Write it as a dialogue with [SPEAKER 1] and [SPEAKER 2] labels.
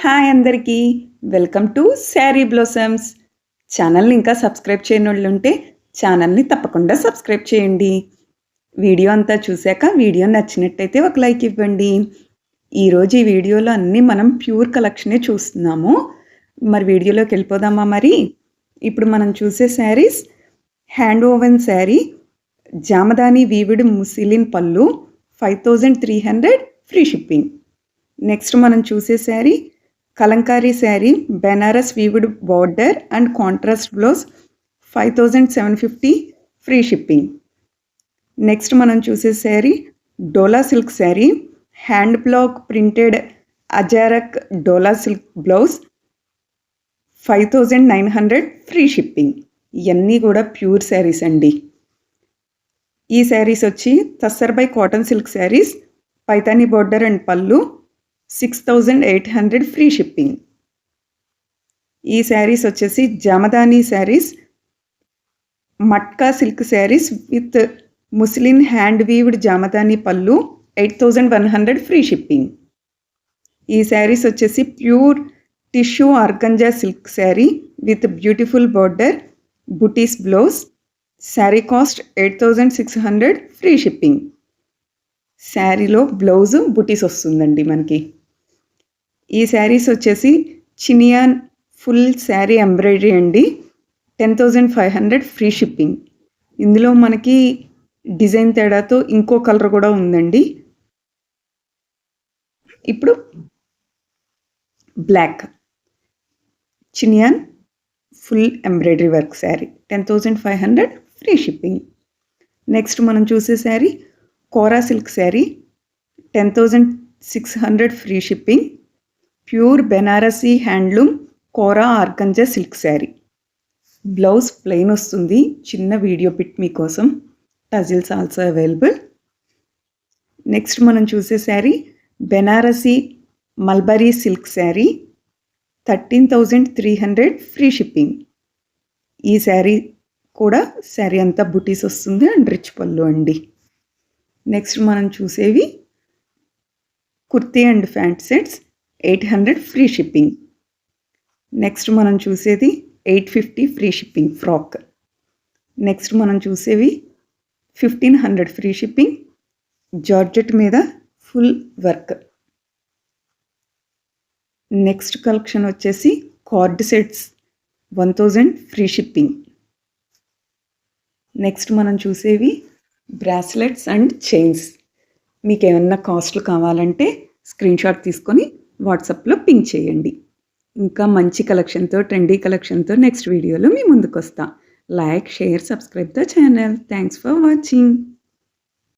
[SPEAKER 1] Hi అందరికీ welcome to sari blossoms. ఛానల్ని ఇంకా సబ్స్క్రైబ్ చేయనోళ్ళు ఉంటే ఛానల్ని తప్పకుండా సబ్స్క్రైబ్ చేయండి. వీడియో అంతా చూశాక వీడియో నచ్చినట్టయితే ఒక లైక్ ఇవ్వండి. ఈరోజు ఈ వీడియోలో అన్నీ మనం ప్యూర్ కలెక్షనే చూస్తున్నాము. మరి వీడియోలోకి వెళ్ళిపోదామా? మరి ఇప్పుడు మనం చూసే saris hand woven sari, Jamdani woven muslin పళ్ళు, 5300 ఫ్రీ షిప్పింగ్. నెక్స్ట్ మనం చూసే sari Kalamkari sari, Banaras woven border and contrast blouse, 5750 free shipping. Next మనం చూసే sari Dola silk sari, hand block printed Ajrakh Dola silk blouse, 5900 free shipping. ఇవన్నీ కూడా ప్యూర్ శారీస్ అండి. ఈ శారీస్ వచ్చి తస్సర్బై cotton silk saris, Paithani border and పళ్ళు, 6800 ఫ్రీ షిప్పింగ్. ఈ శారీస్ వచ్చేసి Jamdani saris, matka silk saris with muslin hand weaved Jamdani pallu, 8100 free shipping. ఈ శారీస్ వచ్చేసి pure tissue organza silk sari with beautiful border, butis blouse, sari cost 8600 free shipping. శారీలో బ్లౌజు బుటీస్ వస్తుందండి మనకి. ఈ శారీస్ వచ్చేసి చినియాన్ ఫుల్ శారీ ఎంబ్రాయిడరీ అండి, 10500 ఫ్రీ షిప్పింగ్. ఇందులో మనకి డిజైన్ తేడాతో ఇంకో కలర్ కూడా ఉందండి. ఇప్పుడు black chinon full embroidery work sari, 10500 free shipping. Next మనం చూసే sari kora silk sari, 10600 free shipping. Pure Banarasi handloom kora organza silk sari. Blouse plain వస్తుంది. చిన్న వీడియో పిట్ మీకోసం. Tassels also available. నెక్స్ట్ మనం చూసే sari Banarasi mulberry silk sari, 13300 free shipping. ఈ శారీ కూడా శారీ అంతా బుటీస్ వస్తుంది అండ్ రిచ్ పళ్ళు అండి. నెక్స్ట్ మనం చూసేవి kurti and pant sets, 800 free shipping. Next మనం చూసేది 850 ఫ్రీ షిప్పింగ్ ఫ్రాక్. నెక్స్ట్ మనం చూసేవి 1500 ఫ్రీ షిప్పింగ్, జార్జెట్ మీద ఫుల్ వర్క్. నెక్స్ట్ కలెక్షన్ వచ్చేసి co-ord sets, 1000 free shipping. Next మనం చూసేవి బ్రాస్లెట్స్ అండ్ చైన్స్. మీకు ఏమన్నా కాస్ట్లు కావాలంటే స్క్రీన్ షాట్ తీసుకొని వాట్సాప్లో పింక్ చేయండి. ఇంకా మంచి కలెక్షన్తో, ట్రెండీ కలెక్షన్తో నెక్స్ట్ వీడియోలో మీ ముందుకు వస్తా. Like, share, subscribe the channel. Thanks for watching.